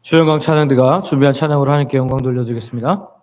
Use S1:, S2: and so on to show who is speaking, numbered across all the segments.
S1: 주영광 찬양대가 준비한 찬양으로 하나님께 영광 돌려드리겠습니다.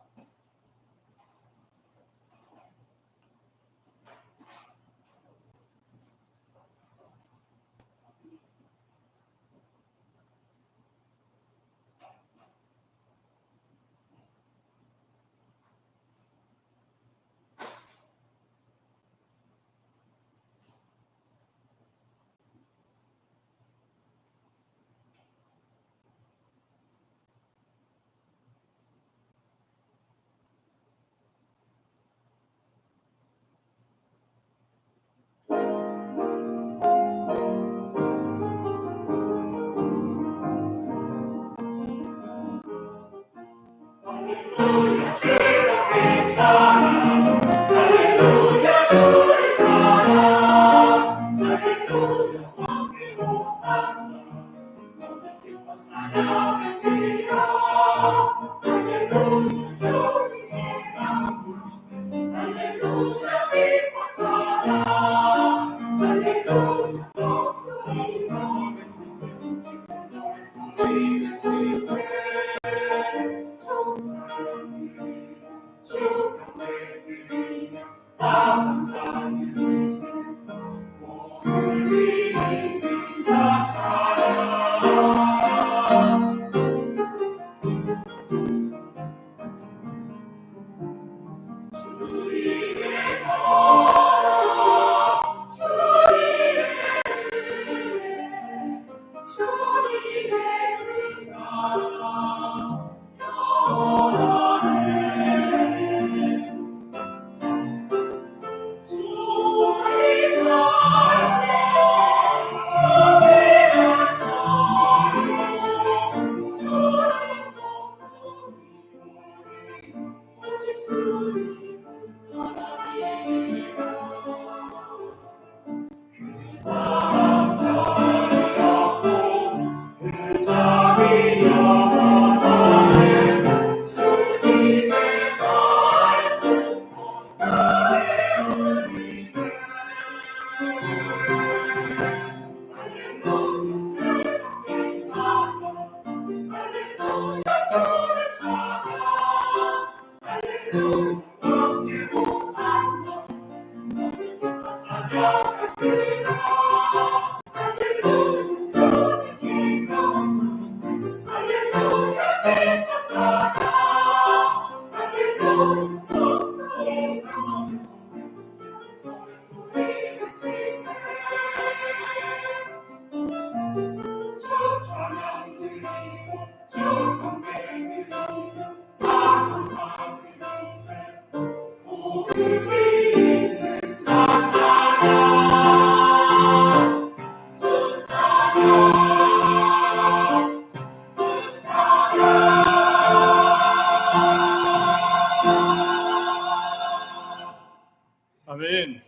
S1: 아멘.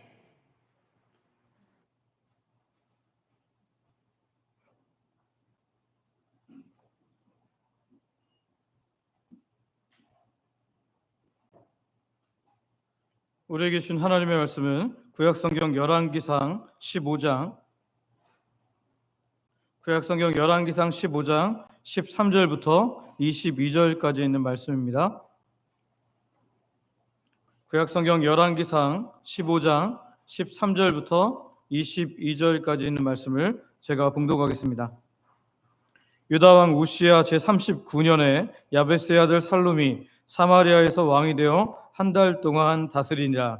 S1: 우리에게 주신 하나님의 말씀은 구약성경 열왕기상 15장 13절부터 22절까지 있는 말씀입니다. 구약성경 열왕기상 15장 13절부터 22절까지 있는 말씀을 제가 봉독하겠습니다. 유다왕 우시야 제39년에 야베스의 아들 살룸이 사마리아에서 왕이 되어 한 달 동안 다스리니라.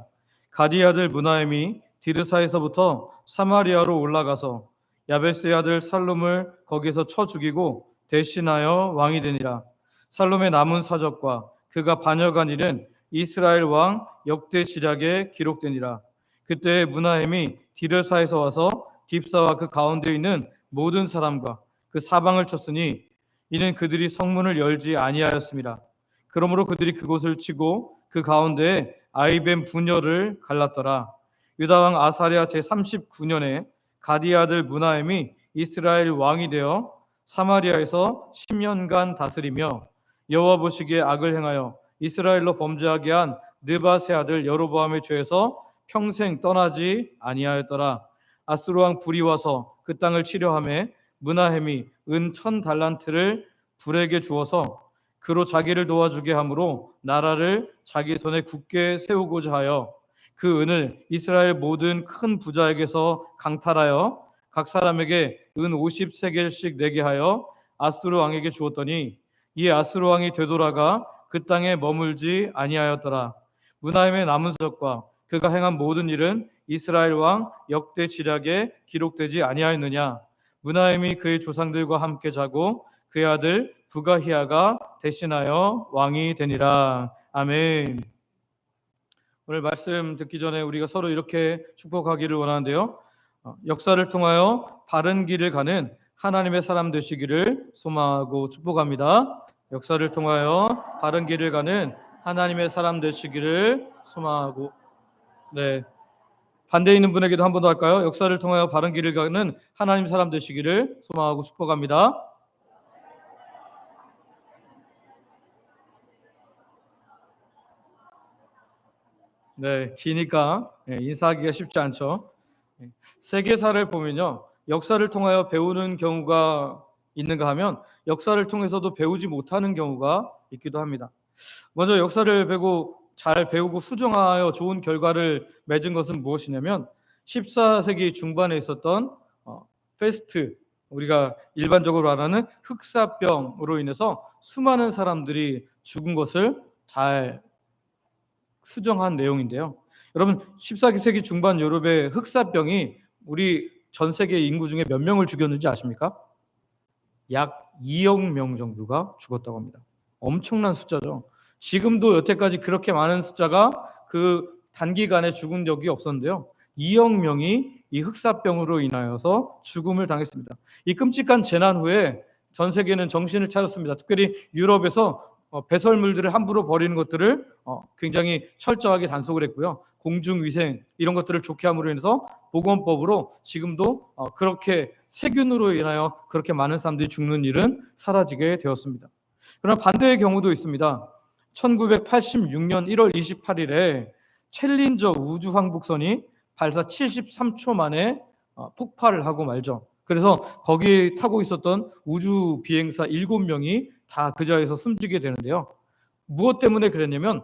S1: 가디의 아들 무나엠이 디르사에서부터 사마리아로 올라가서 야베스의 아들 살룸을 거기서 쳐 죽이고 대신하여 왕이 되니라. 살룸의 남은 사적과 그가 반역한 일은 이스라엘 왕 역대시략에 기록되니라. 그때 무나엠이 디르사에서 와서 딥사와 그 가운데 있는 모든 사람과 그 사방을 쳤으니 이는 그들이 성문을 열지 아니하였습니다. 그러므로 그들이 그곳을 치고 그 가운데에 아이뱀 분열을 갈랐더라. 유다왕 아사랴 제39년에 가디의 아들 무나엠이 이스라엘 왕이 되어 사마리아에서 10년간 다스리며 여호와 보시기에 악을 행하여 이스라엘로 범죄하게 한 느밧의 아들 여로보암의 죄에서 평생 떠나지 아니하였더라. 아수르 왕 불이 와서 그 땅을 치려하매 무나햄이 은 1000달란트를 불에게 주어서 그로 자기를 도와주게 함으로 나라를 자기 손에 굳게 세우고자 하여 그 은을 이스라엘 모든 큰 부자에게서 강탈하여 각 사람에게 은 50세겔씩 내게 하여 아수르 왕에게 주었더니 이 아수르 왕이 되돌아가 그 땅에 머물지 아니하였더라. 무나임의 남은 적과 그가 행한 모든 일은 이스라엘 왕 역대 지략에 기록되지 아니하였느냐. 무나임이 그의 조상들과 함께 자고 그의 아들 부가히야가 대신하여 왕이 되니라. 아멘. 오늘 말씀 듣기 전에 우리가 서로 이렇게 축복하기를 원하는데요. 역사를 통하여 바른 길을 가는 하나님의 사람 되시기를 소망하고 축복합니다. 역사를 통하여 바른 길을 가는 하나님의 사람 되시기를 소망하고, 네, 반대에 있는 분에게도 한 번 더 할까요? 역사를 통하여 바른 길을 가는 하나님 사람 되시기를 소망하고 축복합니다. 네, 기니까 인사하기가 쉽지 않죠. 세계사를 보면요, 역사를 통하여 배우는 경우가 있는가 하면 역사를 통해서도 배우지 못하는 경우가 있기도 합니다. 먼저 역사를 잘 배우고 수정하여 좋은 결과를 맺은 것은 무엇이냐면 14세기 중반에 있었던 페스트, 우리가 일반적으로 말하는 흑사병으로 인해서 수많은 사람들이 죽은 것을 잘 수정한 내용인데요. 여러분, 14세기 중반 유럽의 흑사병이 우리 전 세계 인구 중에 몇 명을 죽였는지 아십니까? 약 2억 명 정도가 죽었다고 합니다. 엄청난 숫자죠. 지금도 여태까지 그렇게 많은 숫자가 그 단기간에 죽은 적이 없었는데요. 2억 명이 이 흑사병으로 인하여서 죽음을 당했습니다. 이 끔찍한 재난 후에 전 세계는 정신을 차렸습니다. 특별히 유럽에서 배설물들을 함부로 버리는 것들을 굉장히 철저하게 단속을 했고요. 공중위생 이런 것들을 좋게 함으로 인해서 보건법으로 지금도 그렇게 세균으로 인하여 그렇게 많은 사람들이 죽는 일은 사라지게 되었습니다. 그러나 반대의 경우도 있습니다. 1986년 1월 28일에 챌린저 우주항복선이 발사 73초 만에 폭발을 하고 말죠. 그래서 거기 타고 있었던 우주 비행사 7명이 다 그 자리에서 숨지게 되는데요. 무엇 때문에 그랬냐면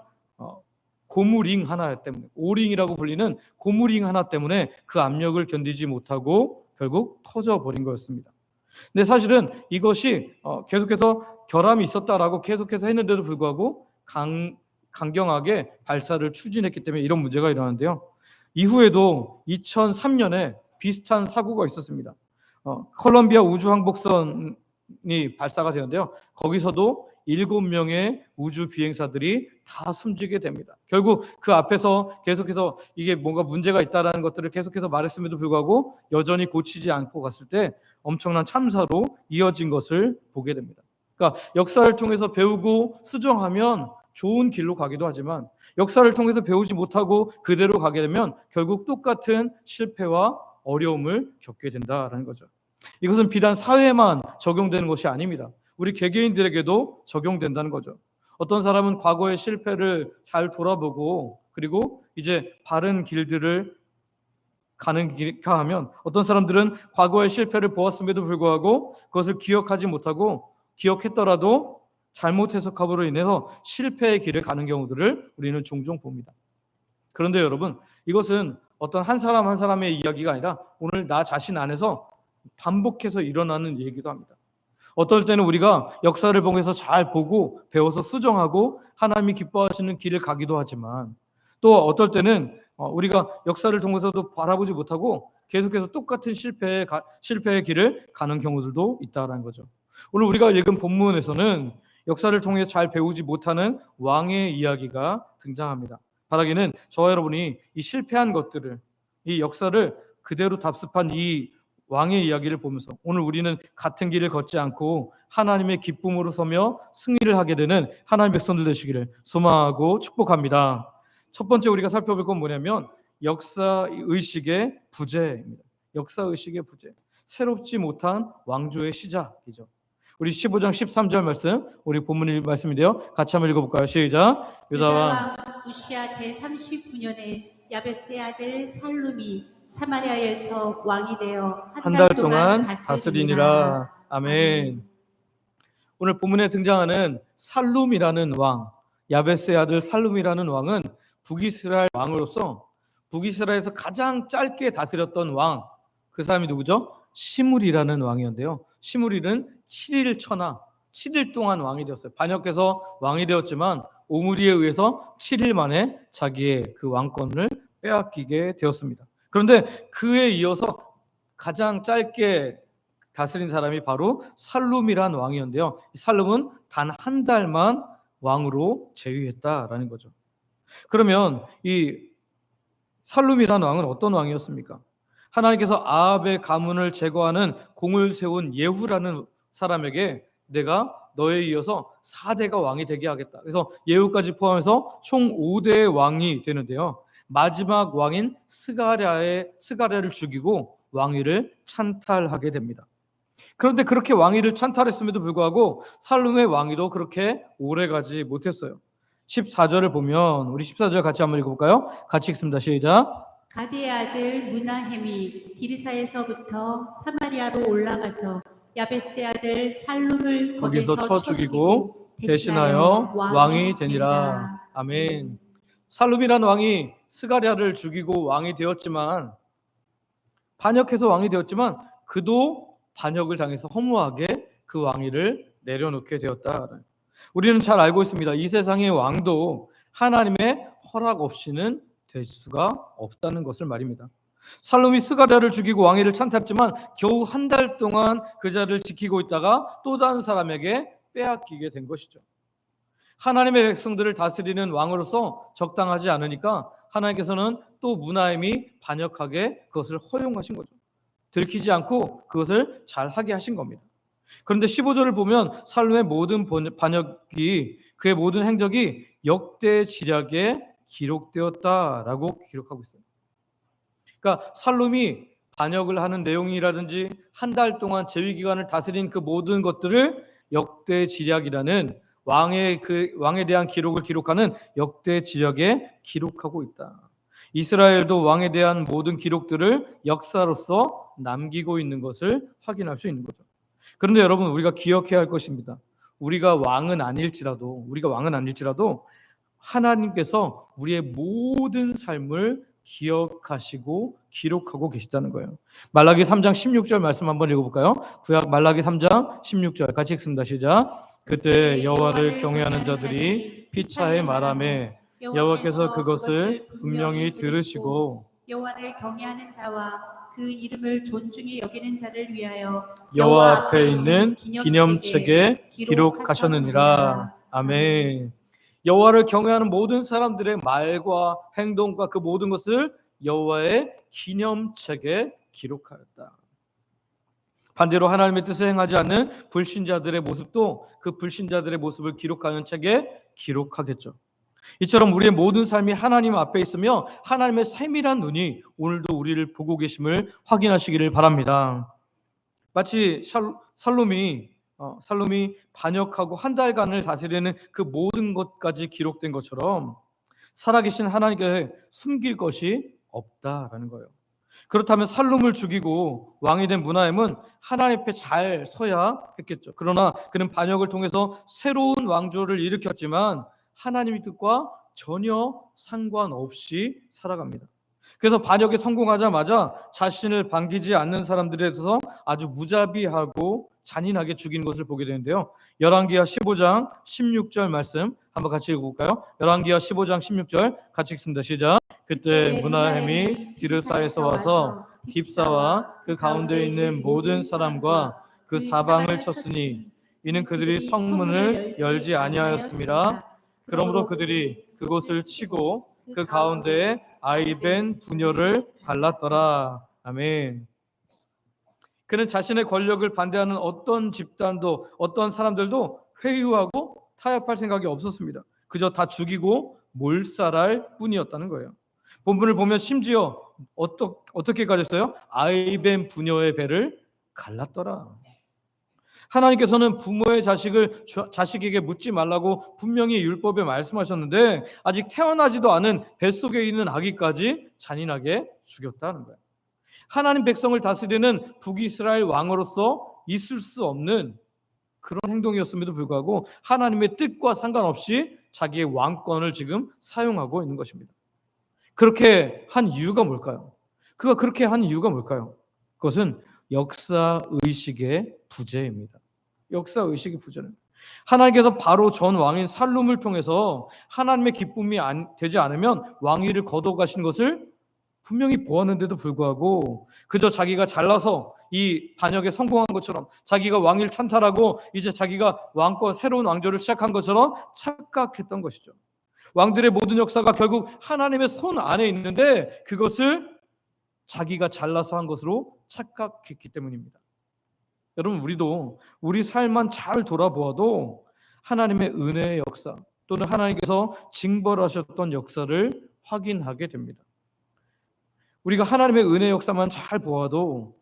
S1: 고무링 하나 때문에, 오링이라고 불리는 고무링 하나 때문에 그 압력을 견디지 못하고 결국 터져버린 거였습니다. 근데 사실은 이것이 계속해서 결함이 있었다라고 계속해서 했는데도 불구하고 강경하게 발사를 추진했기 때문에 이런 문제가 일어나는데요. 이후에도 2003년에 비슷한 사고가 있었습니다. 콜롬비아 우주항복선이 발사가 되는데요. 거기서도 7명의 우주 비행사들이 다 숨지게 됩니다. 결국 그 앞에서 계속해서 이게 뭔가 문제가 있다는 것들을 계속해서 말했음에도 불구하고 여전히 고치지 않고 갔을 때 엄청난 참사로 이어진 것을 보게 됩니다. 그러니까 역사를 통해서 배우고 수정하면 좋은 길로 가기도 하지만 역사를 통해서 배우지 못하고 그대로 가게 되면 결국 똑같은 실패와 어려움을 겪게 된다는 거죠. 이것은 비단 사회에만 적용되는 것이 아닙니다. 우리 개개인들에게도 적용된다는 거죠. 어떤 사람은 과거의 실패를 잘 돌아보고 그리고 이제 바른 길들을 가는가 하면 어떤 사람들은 과거의 실패를 보았음에도 불구하고 그것을 기억하지 못하고 기억했더라도 잘못 해석함으로 인해서 실패의 길을 가는 경우들을 우리는 종종 봅니다. 그런데 여러분, 이것은 어떤 한 사람 한 사람의 이야기가 아니라 오늘 나 자신 안에서 반복해서 일어나는 얘기도 합니다. 어떨 때는 우리가 역사를 보면서 잘 보고 배워서 수정하고 하나님이 기뻐하시는 길을 가기도 하지만 또 어떨 때는 우리가 역사를 통해서도 바라보지 못하고 계속해서 똑같은 실패의 길을 가는 경우들도 있다는 거죠. 오늘 우리가 읽은 본문에서는 역사를 통해 잘 배우지 못하는 왕의 이야기가 등장합니다. 바라기는 저와 여러분이 이 실패한 것들을, 이 역사를 그대로 답습한 이 왕의 이야기를 보면서 오늘 우리는 같은 길을 걷지 않고 하나님의 기쁨으로 서며 승리를 하게 되는 하나님의 백성들 되시기를 소망하고 축복합니다. 첫 번째 우리가 살펴볼 건 뭐냐면 역사의식의 부재입니다. 역사의식의 부재. 새롭지 못한 왕조의 시작이죠. 우리 15장 13절 말씀, 우리 본문 말씀인데요. 같이 한번 읽어볼까요? 시작.
S2: 유다왕 우시야 제39년에 야베스의 아들 살룸이 사마리아에서 왕이 되어 한 달 동안 다스리니라.
S1: 아멘. 오늘 본문에 등장하는 살룸이라는 왕, 야베스의 아들 살룸이라는 왕은 북이스라엘 왕으로서 북이스라엘에서 가장 짧게 다스렸던 왕, 그 사람이 누구죠? 시므리라는 왕이었는데요. 시므리는 7일 천하, 7일 동안 왕이 되었어요. 반역해서 왕이 되었지만 오므리에 의해서 7일 만에 자기의 그 왕권을 빼앗기게 되었습니다. 그런데 그에 이어서 가장 짧게 다스린 사람이 바로 살룸이란 왕이었는데요. 이 살룸은 단 한 달만 왕으로 재위했다라는 거죠. 그러면 이 살룸이란 왕은 어떤 왕이었습니까? 하나님께서 아합의 가문을 제거하는 공을 세운 예후라는 사람에게 내가 너에 이어서 4대가 왕이 되게 하겠다. 그래서 예후까지 포함해서 총 5대의 왕이 되는데요. 마지막 왕인 스가랴를 죽이고 왕위를 찬탈하게 됩니다. 그런데 그렇게 왕위를 찬탈했음에도 불구하고 살룸의 왕위도 그렇게 오래가지 못했어요. 14절을 보면 우리 14절 같이 한번 읽어볼까요? 같이 읽습니다. 시작.
S2: 가드의 아들 무나헴이 디르사에서부터 사마리아로 올라가서 야베스의 아들 살룸을
S1: 거기서
S2: 거기서
S1: 쳐 죽이고 대신하여 왕이 되니라. 아멘. 살룸이라는 왕이 스가랴를 죽이고 왕이 되었지만 반역해서 왕이 되었지만 그도 반역을 당해서 허무하게 그 왕위를 내려놓게 되었다. 우리는 잘 알고 있습니다. 이 세상의 왕도 하나님의 허락 없이는 될 수가 없다는 것을 말입니다. 살룸이 스가랴를 죽이고 왕위를 찬탈했지만 겨우 한 달 동안 그 자리를 지키고 있다가 또 다른 사람에게 빼앗기게 된 것이죠. 하나님의 백성들을 다스리는 왕으로서 적당하지 않으니까 하나님께서는 또 무나임이 반역하게 그것을 허용하신 거죠. 들키지 않고 그것을 잘하게 하신 겁니다. 그런데 15절을 보면 살룸의 모든 반역이 그의 모든 행적이 역대 지략에 기록되었다라고 기록하고 있어요. 그러니까 살룸이 반역을 하는 내용이라든지 한 달 동안 재위 기간을 다스린 그 모든 것들을 역대 지략이라는 왕에 대한 기록을 기록하는 역대 지략에 기록하고 있다. 이스라엘도 왕에 대한 모든 기록들을 역사로서 남기고 있는 것을 확인할 수 있는 거죠. 그런데 여러분 우리가 기억해야 할 것입니다. 우리가 왕은 아닐지라도 하나님께서 우리의 모든 삶을 기억하시고 기록하고 계시다는 거예요. 말라기 3장 16절 말씀 한번 읽어볼까요? 구약 말라기 3장 16절 같이 읽습니다. 시작. 그때 여호와를 경외하는 자들이 피차에 말하매 여호와께서 그것을 분명히 들으시고
S2: 여호와를 경외하는 자와 그 이름을 존중히 여기는 자를 위하여
S1: 여호와 앞에 있는 기념책에 기록하셨느니라. 아멘. 여호와를 경외하는 모든 사람들의 말과 행동과 그 모든 것을 여호와의 기념책에 기록하였다. 반대로 하나님의 뜻을 행하지 않는 불신자들의 모습도 그 불신자들의 모습을 기록하는 책에 기록하겠죠. 이처럼 우리의 모든 삶이 하나님 앞에 있으며 하나님의 세밀한 눈이 오늘도 우리를 보고 계심을 확인하시기를 바랍니다. 마치 살룸이 반역하고 한 달간을 다스리는 그 모든 것까지 기록된 것처럼 살아계신 하나님께 숨길 것이 없다라는 거예요. 그렇다면 살룸을 죽이고 왕이 된 무나임은 하나님 앞에 잘 서야 했겠죠. 그러나 그는 반역을 통해서 새로운 왕조를 일으켰지만 하나님의 뜻과 전혀 상관없이 살아갑니다. 그래서 반역에 성공하자마자 자신을 반기지 않는 사람들에 대해서 아주 무자비하고 잔인하게 죽이는 것을 보게 되는데요. 열왕기하 15장 16절 말씀 한번 같이 읽어볼까요? 열왕기하 15장 16절 같이 읽습니다. 시작. 그때 무나헴이 디르사에서 와서 깁사와 그 가운데 있는 모든 사람과 그 사방을 쳤으니 이는 그들이 성문을 열지 아니하였음이라. 그러므로 그들이 그곳을 치고 그 가운데에 아이벤 부녀를 갈랐더라. 아멘. 그는 자신의 권력을 반대하는 어떤 집단도 어떤 사람들도 회유하고 타협할 생각이 없었습니다. 그저 다 죽이고 몰살할 뿐이었다는 거예요. 본문을 보면 심지어 어떻게 가졌어요? 아이벤 부녀의 배를 갈랐더라. 하나님께서는 부모의 자식에게 묻지 말라고 분명히 율법에 말씀하셨는데 아직 태어나지도 않은 뱃속에 있는 아기까지 잔인하게 죽였다는 거예요. 하나님 백성을 다스리는 북이스라엘 왕으로서 있을 수 없는 그런 행동이었음에도 불구하고 하나님의 뜻과 상관없이 자기의 왕권을 지금 사용하고 있는 것입니다. 그렇게 한 이유가 뭘까요? 그가 그렇게 한 이유가 뭘까요? 그것은 역사의식의 부재입니다. 역사의식의 부재는 하나님께서 바로 전 왕인 살룸을 통해서 하나님의 기쁨이 되지 않으면 왕위를 거둬가신 것을 분명히 보았는데도 불구하고 그저 자기가 잘나서 이 반역에 성공한 것처럼, 자기가 왕위를 찬탈하고 이제 자기가 왕권 새로운 왕조를 시작한 것처럼 착각했던 것이죠. 왕들의 모든 역사가 결국 하나님의 손 안에 있는데 그것을 자기가 잘나서 한 것으로 착각했기 때문입니다. 여러분, 우리도 우리 삶만 잘 돌아보아도 하나님의 은혜의 역사 또는 하나님께서 징벌하셨던 역사를 확인하게 됩니다. 우리가 하나님의 은혜의 역사만 잘 보아도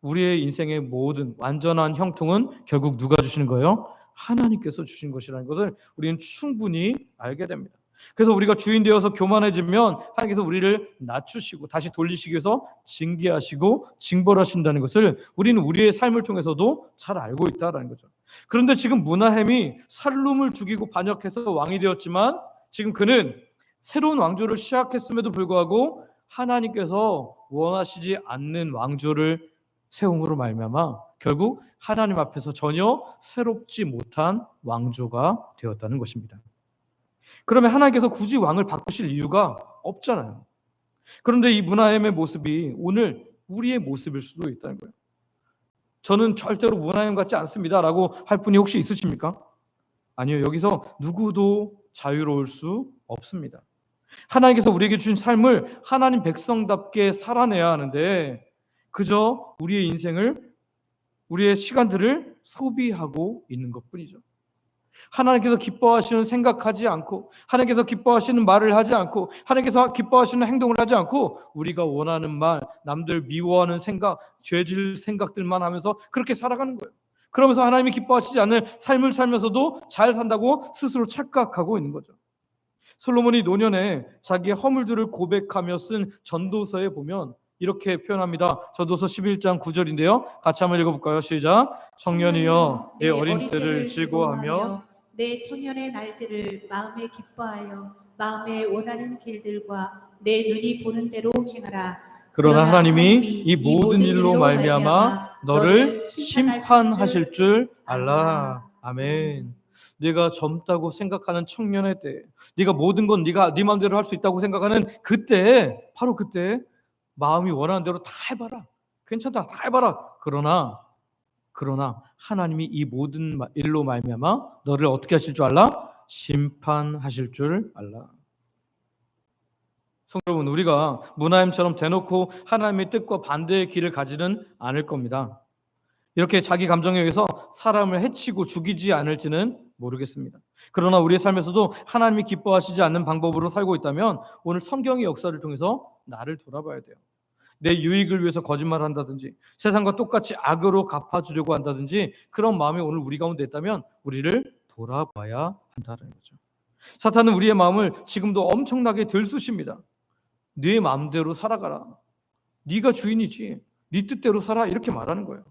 S1: 우리의 인생의 모든 완전한 형통은 결국 누가 주시는 거예요? 하나님께서 주신 것이라는 것을 우리는 충분히 알게 됩니다. 그래서 우리가 주인 되어서 교만해지면 하나님께서 우리를 낮추시고 다시 돌리시기 위해서 징계하시고 징벌하신다는 것을 우리는 우리의 삶을 통해서도 잘 알고 있다는 거죠. 그런데 지금 므나헴이 살룸을 죽이고 반역해서 왕이 되었지만 지금 그는 새로운 왕조를 시작했음에도 불구하고 하나님께서 원하시지 않는 왕조를 세움으로 말미암아 결국 하나님 앞에서 전혀 새롭지 못한 왕조가 되었다는 것입니다. 그러면 하나님께서 굳이 왕을 바꾸실 이유가 없잖아요. 그런데 이 므나헴의 모습이 오늘 우리의 모습일 수도 있다는 거예요. 저는 절대로 므나헴 같지 않습니다라고 할 분이 혹시 있으십니까? 아니요. 여기서 누구도 자유로울 수 없습니다. 하나님께서 우리에게 주신 삶을 하나님 백성답게 살아내야 하는데 그저 우리의 인생을, 우리의 시간들을 소비하고 있는 것뿐이죠. 하나님께서 기뻐하시는 생각하지 않고, 하나님께서 기뻐하시는 말을 하지 않고, 하나님께서 기뻐하시는 행동을 하지 않고 우리가 원하는 말, 남들 미워하는 생각, 죄질 생각들만 하면서 그렇게 살아가는 거예요. 그러면서 하나님이 기뻐하시지 않는 삶을 살면서도 잘 산다고 스스로 착각하고 있는 거죠. 솔로몬이 노년에 자기의 허물들을 고백하며 쓴 전도서에 보면 이렇게 표현합니다. 전도서 11장 9절인데요. 같이 한번 읽어볼까요? 시작. 청년이여 내 어린 때를 즐거워하며
S2: 내 청년의 날들을 마음에 기뻐하여 마음에 원하는 길들과 내 눈이 보는 대로 행하라.
S1: 그러나 하나님이 이 모든 일로 말미암아 너를 심판하실 줄 알라. 아멘. 네가 젊다고 생각하는 청년의 때, 네가 모든 건 네 마음대로 할 수 있다고 생각하는 그때, 바로 그때 마음이 원하는 대로 다 해봐라. 괜찮다, 다 해봐라. 그러나 하나님이 이 모든 일로 말미암아 너를 어떻게 하실 줄 알라? 심판하실 줄 알라. 성도 여러분, 우리가 므나헴처럼 대놓고 하나님의 뜻과 반대의 길을 가지는 않을 겁니다. 이렇게 자기 감정에 의해서 사람을 해치고 죽이지 않을지는 모르겠습니다. 그러나 우리의 삶에서도 하나님이 기뻐하시지 않는 방법으로 살고 있다면 오늘 성경의 역사를 통해서 나를 돌아봐야 돼요. 내 유익을 위해서 거짓말을 한다든지 세상과 똑같이 악으로 갚아주려고 한다든지 그런 마음이 오늘 우리 가운데 있다면 우리를 돌아봐야 한다는 거죠. 사탄은 우리의 마음을 지금도 엄청나게 들쑤십니다. 네 마음대로 살아가라. 네가 주인이지. 네 뜻대로 살아. 이렇게 말하는 거예요.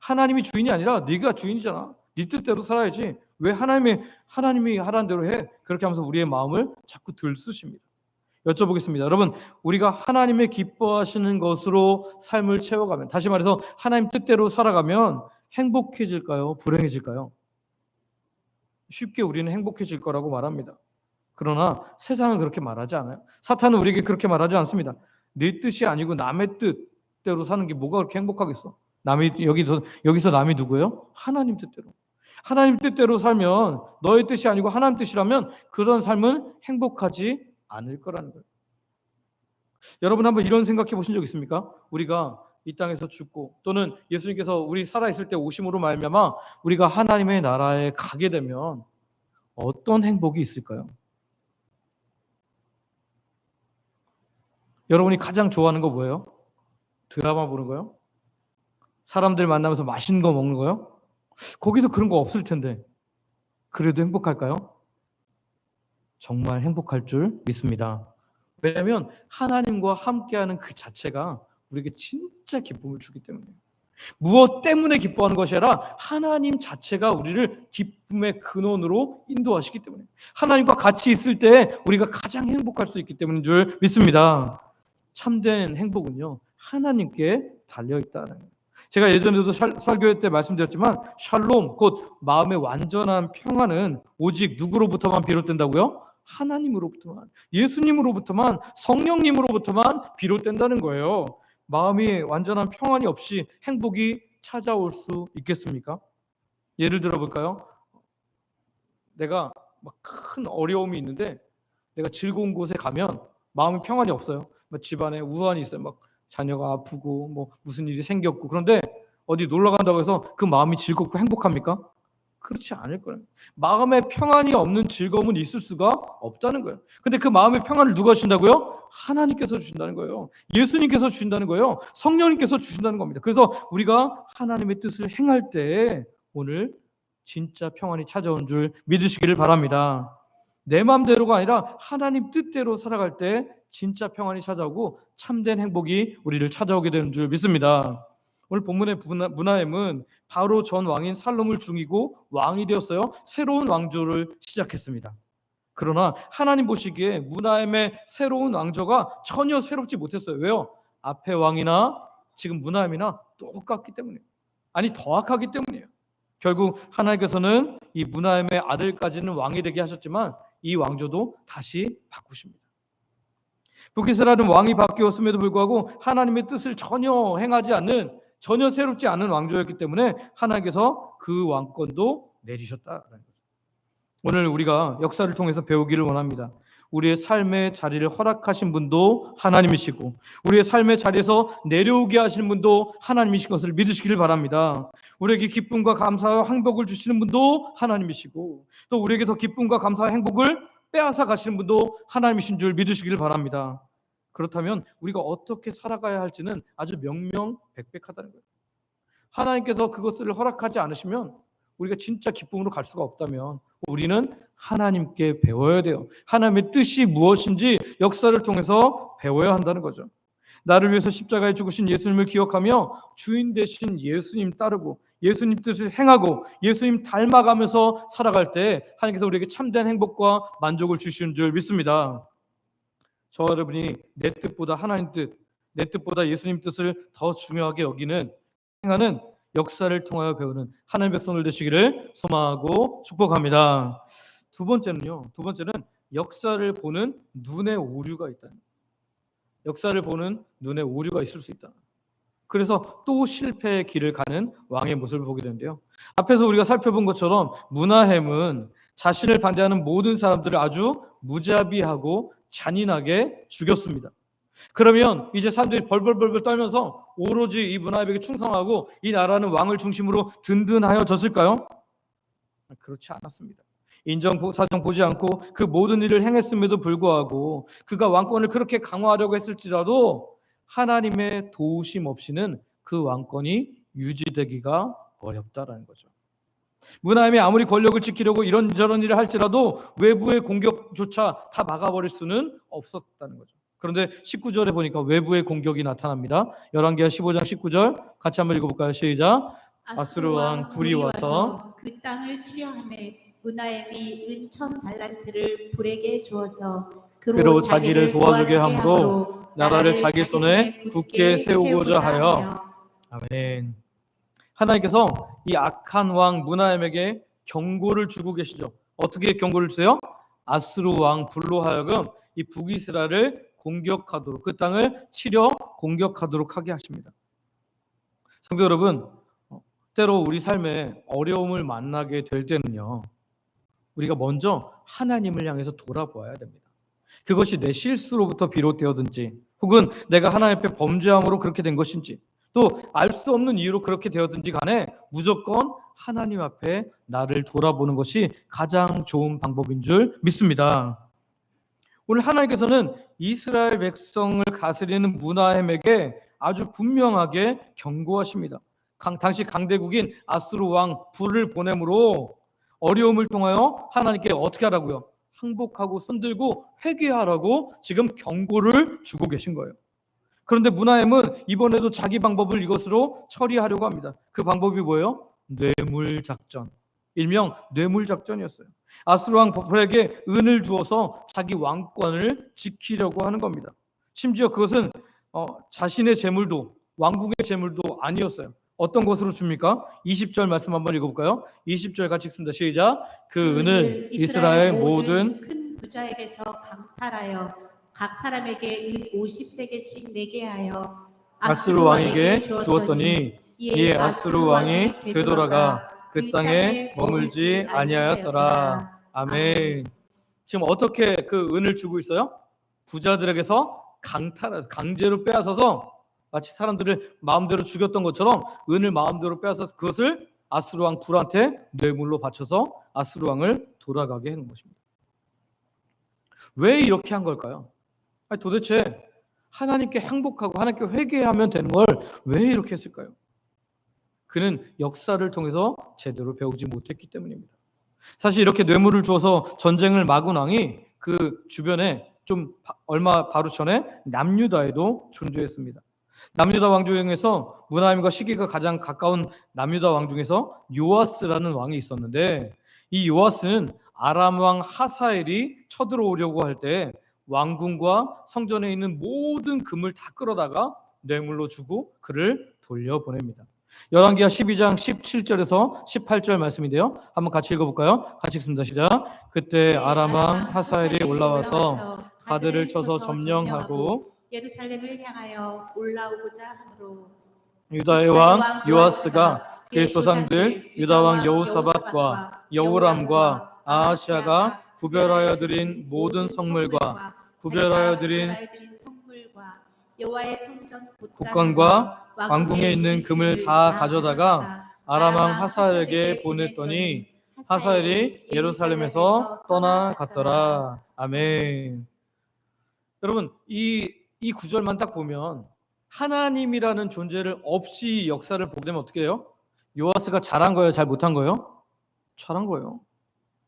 S1: 하나님이 주인이 아니라 네가 주인이잖아. 네 뜻대로 살아야지. 왜 하나님이 하라는 대로 해? 그렇게 하면서 우리의 마음을 자꾸 들쑤십니다. 여쭤보겠습니다. 여러분, 우리가 하나님의 기뻐하시는 것으로 삶을 채워가면, 다시 말해서 하나님 뜻대로 살아가면 행복해질까요? 불행해질까요? 쉽게 우리는 행복해질 거라고 말합니다. 그러나 세상은 그렇게 말하지 않아요. 사탄은 우리에게 그렇게 말하지 않습니다. 네 뜻이 아니고 남의 뜻대로 사는 게 뭐가 그렇게 행복하겠어? 여기서 남이 누구예요? 하나님 뜻대로. 하나님 뜻대로 살면, 너의 뜻이 아니고 하나님 뜻이라면 그런 삶은 행복하지 않을 거라는 거예요. 여러분 한번 이런 생각해 보신 적 있습니까? 우리가 이 땅에서 죽고 또는 예수님께서 우리 살아있을 때 오심으로 말미암아 우리가 하나님의 나라에 가게 되면 어떤 행복이 있을까요? 여러분이 가장 좋아하는 거 뭐예요? 드라마 보는 거요? 사람들 만나면서 맛있는 거 먹는 거요? 거기서 그런 거 없을 텐데 그래도 행복할까요? 정말 행복할 줄 믿습니다. 왜냐하면 하나님과 함께하는 그 자체가 우리에게 진짜 기쁨을 주기 때문이에요. 무엇 때문에 기뻐하는 것이 아니라 하나님 자체가 우리를 기쁨의 근원으로 인도하시기 때문에, 하나님과 같이 있을 때 우리가 가장 행복할 수 있기 때문인 줄 믿습니다. 참된 행복은요, 하나님께 달려있다는 거예요. 제가 예전에도 설교 때 말씀드렸지만, 샬롬, 곧 마음의 완전한 평안은 오직 누구로부터만 비롯된다고요? 하나님으로부터만, 예수님으로부터만, 성령님으로부터만 비롯된다는 거예요. 마음이 완전한 평안이 없이 행복이 찾아올 수 있겠습니까? 예를 들어 볼까요? 내가 막 큰 어려움이 있는데 내가 즐거운 곳에 가면 마음이 평안이 없어요. 막 집안에 우환이 있어요. 막 자녀가 아프고 뭐 무슨 일이 생겼고, 그런데 어디 놀러 간다고 해서 그 마음이 즐겁고 행복합니까? 그렇지 않을 거예요. 마음에 평안이 없는 즐거움은 있을 수가 없다는 거예요. 근데 그 마음의 평안을 누가 주신다고요? 하나님께서 주신다는 거예요. 예수님께서 주신다는 거예요. 성령님께서 주신다는 겁니다. 그래서 우리가 하나님의 뜻을 행할 때 오늘 진짜 평안이 찾아온 줄 믿으시기를 바랍니다. 내 마음대로가 아니라 하나님 뜻대로 살아갈 때 진짜 평안이 찾아오고 참된 행복이 우리를 찾아오게 되는 줄 믿습니다. 오늘 본문의 문하엠은 바로 전 왕인 살롬을 죽이고 왕이 되었어요. 새로운 왕조를 시작했습니다. 그러나 하나님 보시기에 문하엠의 새로운 왕조가 전혀 새롭지 못했어요. 왜요? 앞의 왕이나 지금 문하엠이나 똑같기 때문이에요. 아니, 더 악하기 때문이에요. 결국 하나님께서는 이 문하엠의 아들까지는 왕이 되게 하셨지만 이 왕조도 다시 바꾸십니다. 북이스라엘은 왕이 바뀌었음에도 불구하고 하나님의 뜻을 전혀 행하지 않는, 전혀 새롭지 않은 왕조였기 때문에 하나님께서 그 왕권도 내리셨다라는 거죠. 오늘 우리가 역사를 통해서 배우기를 원합니다. 우리의 삶의 자리를 허락하신 분도 하나님이시고 우리의 삶의 자리에서 내려오게 하시는 분도 하나님이신 것을 믿으시기를 바랍니다. 우리에게 기쁨과 감사와 행복을 주시는 분도 하나님이시고 또 우리에게서 기쁨과 감사와 행복을 빼앗아 가시는 분도 하나님이신 줄 믿으시기를 바랍니다. 그렇다면 우리가 어떻게 살아가야 할지는 아주 명명백백하다는 거예요. 하나님께서 그것을 허락하지 않으시면, 우리가 진짜 기쁨으로 갈 수가 없다면 우리는 하나님께 배워야 돼요. 하나님의 뜻이 무엇인지 역사를 통해서 배워야 한다는 거죠. 나를 위해서 십자가에 죽으신 예수님을 기억하며 주인 되신 예수님 따르고 예수님 뜻을 행하고 예수님 닮아가면서 살아갈 때 하나님께서 우리에게 참된 행복과 만족을 주시는 줄 믿습니다. 저와 여러분이 내 뜻보다 하나님 뜻, 내 뜻보다 예수님 뜻을 더 중요하게 여기는, 행하는 역사를 통하여 배우는 하나님의 백성들 되시기를 소망하고 축복합니다. 두 번째는 역사를 보는 눈의 오류가 있다. 역사를 보는 눈의 오류가 있을 수 있다. 그래서 또 실패의 길을 가는 왕의 모습을 보게 되는데요. 앞에서 우리가 살펴본 것처럼 문하햄은 자신을 반대하는 모든 사람들을 아주 무자비하고 잔인하게 죽였습니다. 그러면 이제 사람들이 벌벌벌벌 떨면서 오로지 이 문하햄에게 충성하고 이 나라는 왕을 중심으로 든든하여졌을까요? 그렇지 않았습니다. 인정사정 보지 않고 그 모든 일을 행했음에도 불구하고 그가 왕권을 그렇게 강화하려고 했을지라도 하나님의 도우심 없이는 그 왕권이 유지되기가 어렵다라는 거죠. 문하햄이 아무리 권력을 지키려고 이런저런 일을 할지라도 외부의 공격조차 다 막아버릴 수는 없었다는 거죠. 그런데 19절에 보니까 외부의 공격이 나타납니다. 열왕기하 15장 19절 같이 한번 읽어볼까요? 시작. 아수르 왕 불이 와서
S2: 그 땅을 치려하매 문하엠이 은 1000달란트를 불에게 주어서
S1: 그로 자기를 도와주게 함으로 나라를 자기 손에 굳게 세우고자 하여. 아멘. 하나님께서 이 악한 왕 문하엠에게 경고를 주고 계시죠. 어떻게 경고를 주세요? 아수르 왕 불로 하여금 이 북이스라엘을 공격하도록, 그 땅을 치려 공격하도록 하게 하십니다. 성도 여러분, 때로 우리 삶에 어려움을 만나게 될 때는요, 우리가 먼저 하나님을 향해서 돌아보아야 됩니다. 그것이 내 실수로부터 비롯되었든지 혹은 내가 하나님 앞에 범죄함으로 그렇게 된 것인지 또 알 수 없는 이유로 그렇게 되었든지 간에 무조건 하나님 앞에 나를 돌아보는 것이 가장 좋은 방법인 줄 믿습니다. 오늘 하나님께서는 이스라엘 백성을 다스리는 문하햄에게 아주 분명하게 경고하십니다. 당시 강대국인 아수르 왕 불을 보냄으로 어려움을 통하여 하나님께 어떻게 하라고요? 항복하고 손들고 회개하라고 지금 경고를 주고 계신 거예요. 그런데 문하햄은 이번에도 자기 방법을 이것으로 처리하려고 합니다. 그 방법이 뭐예요? 뇌물작전, 일명 뇌물작전이었어요. 아수르 왕 불에게 은을 주어서 자기 왕권을 지키려고 하는 겁니다. 심지어 그것은 자신의 재물도, 왕궁의 재물도 아니었어요. 어떤 것으로 줍니까? 20절 말씀 한번 읽어볼까요? 20절 같이 읽습니다. 시작. 그 은을 이스라엘 모든
S2: 큰 부자에게서 강탈하여 각 사람에게 은 50세겔씩 내게 하여
S1: 아수르 왕에게 주었더니 이에 아수르 왕이 되돌아가 그 땅에 머물지 아니하였더라. 아멘. 지금 어떻게 그 은을 주고 있어요? 부자들에게서 강제로 빼앗아서 마치 사람들을 마음대로 죽였던 것처럼 은을 마음대로 빼앗아서 그것을 아수르 왕 불한테 뇌물로 바쳐서 아수르 왕을 돌아가게 한 것입니다. 왜 이렇게 한 걸까요? 아니, 도대체 하나님께 행복하고 하나님께 회개하면 되는 걸 왜 이렇게 했을까요? 그는 역사를 통해서 제대로 배우지 못했기 때문입니다. 사실 이렇게 뇌물을 주어서 전쟁을 막은 왕이 그 주변에 좀 얼마 바로 전에 남유다에도 존재했습니다. 남유다 왕 중에서 문하임과 시기가 가장 가까운 남유다 왕 중에서 요아스라는 왕이 있었는데, 이 요아스는 아람 왕 하사엘이 쳐들어오려고 할 때 왕궁과 성전에 있는 모든 금을 다 끌어다가 뇌물로 주고 그를 돌려보냅니다. 열왕기하 12장 17절에서 18절 말씀인데요. 한번 같이 읽어볼까요? 같이 읽습니다. 시작. 그때 아람 왕 하사엘이 올라와서 가드를 쳐서 점령하고
S2: 예루살렘을 향하여 올라오고자 하므로
S1: 유다의 왕 요아스가 그의 조상들 유다 왕 여호사밧과 여호람과 아하시아가 구별하여 드린 모든 성물과 구별하여 드린
S2: 여호와의 성전
S1: 국관과 왕궁에 있는 금을 다 가져다가 아람 왕 하사엘에게 보냈더니 하사엘이 예루살렘에서 떠나갔더라. 아멘. 여러분, 이 구절만 딱 보면 하나님이라는 존재를 없이 역사를 보게 되면 어떻게 해요? 요아스가 잘한 거예요? 잘 못한 거예요? 잘한 거예요.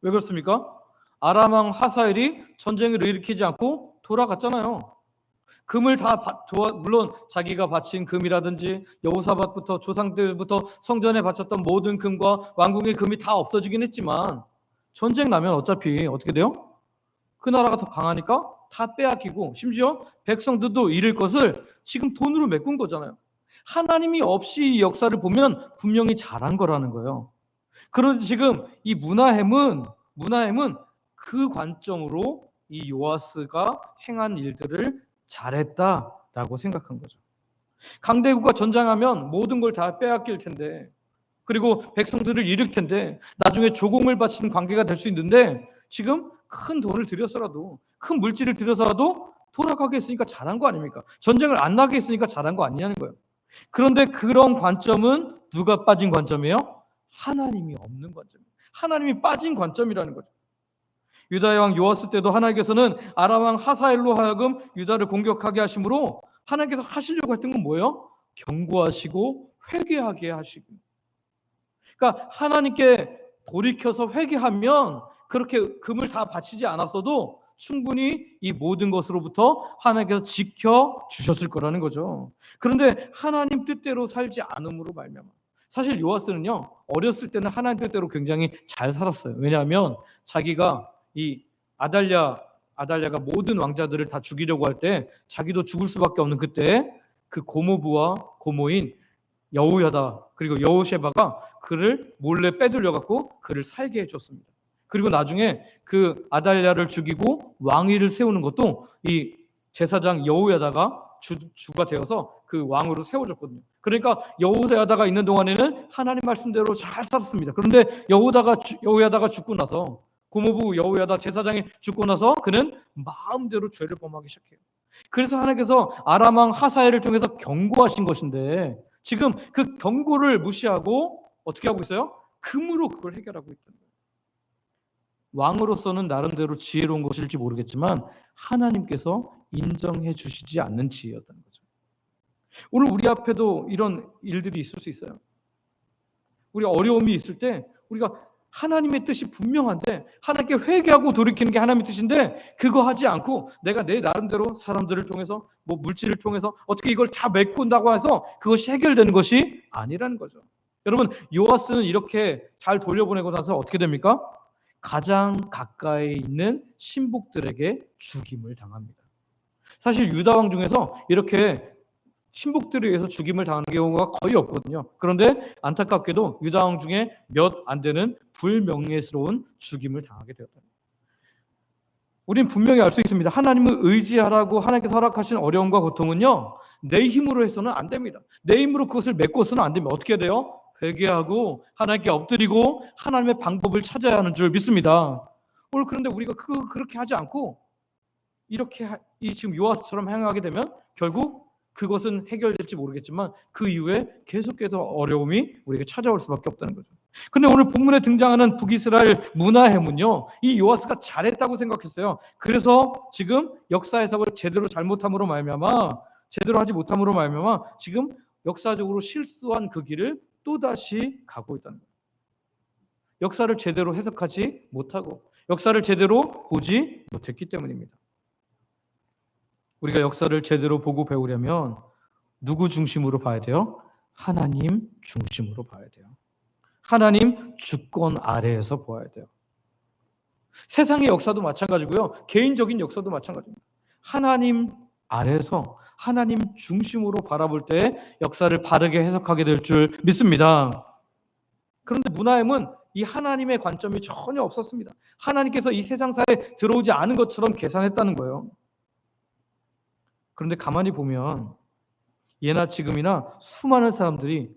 S1: 왜 그렇습니까? 아람 왕 하사엘이 전쟁을 일으키지 않고 돌아갔잖아요. 금을 다 물론 자기가 바친 금이라든지 여호사밧부터 조상들부터 성전에 바쳤던 모든 금과 왕궁의 금이 다 없어지긴 했지만 전쟁 나면 어차피 어떻게 돼요? 그 나라가 더 강하니까 다 빼앗기고 심지어 백성들도 잃을 것을 지금 돈으로 메꾼 거잖아요. 하나님이 없이 이 역사를 보면 분명히 잘한 거라는 거예요. 그런데 지금 이 문하햄은 그 관점으로 이 요아스가 행한 일들을 잘했다라고 생각한 거죠. 강대국과 전쟁하면 모든 걸 다 빼앗길 텐데, 그리고 백성들을 잃을 텐데, 나중에 조공을 바치는 관계가 될 수 있는데 지금 큰 돈을 들여서라도, 큰 물질을 들여서라도 돌아가게 했으니까 잘한 거 아닙니까? 전쟁을 안 나게 했으니까 잘한 거 아니냐는 거예요. 그런데 그런 관점은 누가 빠진 관점이에요? 하나님이 없는 관점이에요. 하나님이 빠진 관점이라는 거죠. 유다의 왕 요아스 때도 하나님께서는 아람 왕 하사엘로 하여금 유다를 공격하게 하심으로 하나님께서 하시려고 했던 건 뭐예요? 경고하시고 회개하게 하시고. 그러니까 하나님께 돌이켜서 회개하면 그렇게 금을 다 바치지 않았어도 충분히 이 모든 것으로부터 하나님께서 지켜주셨을 거라는 거죠. 그런데 하나님 뜻대로 살지 않음으로 말미암아, 사실 요아스는요 어렸을 때는 하나님 뜻대로 굉장히 잘 살았어요. 왜냐하면 자기가 이 아달랴가 모든 왕자들을 다 죽이려고 할 때 자기도 죽을 수밖에 없는 그때 그 고모부와 고모인 여호야다 그리고 여호셰바가 그를 몰래 빼돌려 갖고 그를 살게 해줬습니다. 그리고 나중에 그 아달랴를 죽이고 왕위를 세우는 것도 이 제사장 여호야다가 주가 되어서 그 왕으로 세워졌거든요. 그러니까 여호야다가 있는 동안에는 하나님 말씀대로 잘 살았습니다. 그런데 여호야다가 죽고 나서, 고모부 여호야다 제사장이 죽고 나서 그는 마음대로 죄를 범하기 시작해요. 그래서 하나님께서 아람 왕 하사엘을 통해서 경고하신 것인데 지금 그 경고를 무시하고 어떻게 하고 있어요? 금으로 그걸 해결하고 있다는 거예요. 왕으로서는 나름대로 지혜로운 것일지 모르겠지만 하나님께서 인정해 주시지 않는 지혜였다는 거죠. 오늘 우리 앞에도 이런 일들이 있을 수 있어요. 우리 어려움이 있을 때 우리가 하나님의 뜻이 분명한데, 하나님께 회개하고 돌이키는 게 하나님의 뜻인데, 그거 하지 않고 내가 내 나름대로 사람들을 통해서 뭐 물질을 통해서 어떻게 이걸 다 메꾼다고 해서 그것이 해결되는 것이 아니라는 거죠. 여러분, 요아스는 이렇게 잘 돌려보내고 나서 어떻게 됩니까? 가장 가까이 있는 신복들에게 죽임을 당합니다. 사실 유다 왕 중에서 이렇게 신복들에 의해서 죽임을 당하는 경우가 거의 없거든요. 그런데 안타깝게도 유다 왕 중에 몇 안 되는 불명예스러운 죽임을 당하게 되었다. 우리는 분명히 알 수 있습니다. 하나님을 의지하라고 하나님께서 허락하신 어려움과 고통은요, 내 힘으로 해서는 안 됩니다. 내 힘으로 그것을 메꿔서는 안 됩니다. 어떻게 돼요? 회개하고 하나님께 엎드리고 하나님의 방법을 찾아야 하는 줄 믿습니다. 오늘 그런데 우리가 그렇게 하지 않고 이렇게 이 지금 요아스처럼 행하게 되면 결국 그것은 해결될지 모르겠지만 그 이후에 계속해서 어려움이 우리에게 찾아올 수밖에 없다는 거죠. 근데 오늘 본문에 등장하는 북이스라엘 문하햄은요, 이 요아스가 잘했다고 생각했어요. 그래서 지금 역사 해석을 제대로 잘못함으로 말미암아, 제대로 하지 못함으로 말미암아 지금 역사적으로 실수한 그 길을 또다시 가고 있다는 거예요. 역사를 제대로 해석하지 못하고 역사를 제대로 보지 못했기 때문입니다. 우리가 역사를 제대로 보고 배우려면 누구 중심으로 봐야 돼요? 하나님 중심으로 봐야 돼요. 하나님 주권 아래에서 보아야 돼요. 세상의 역사도 마찬가지고요. 개인적인 역사도 마찬가지입니다. 하나님 아래에서 하나님 중심으로 바라볼 때 역사를 바르게 해석하게 될 줄 믿습니다. 그런데 문하햄은 이 하나님의 관점이 전혀 없었습니다. 하나님께서 이 세상사에 들어오지 않은 것처럼 계산했다는 거예요. 그런데 가만히 보면 예나 지금이나 수많은 사람들이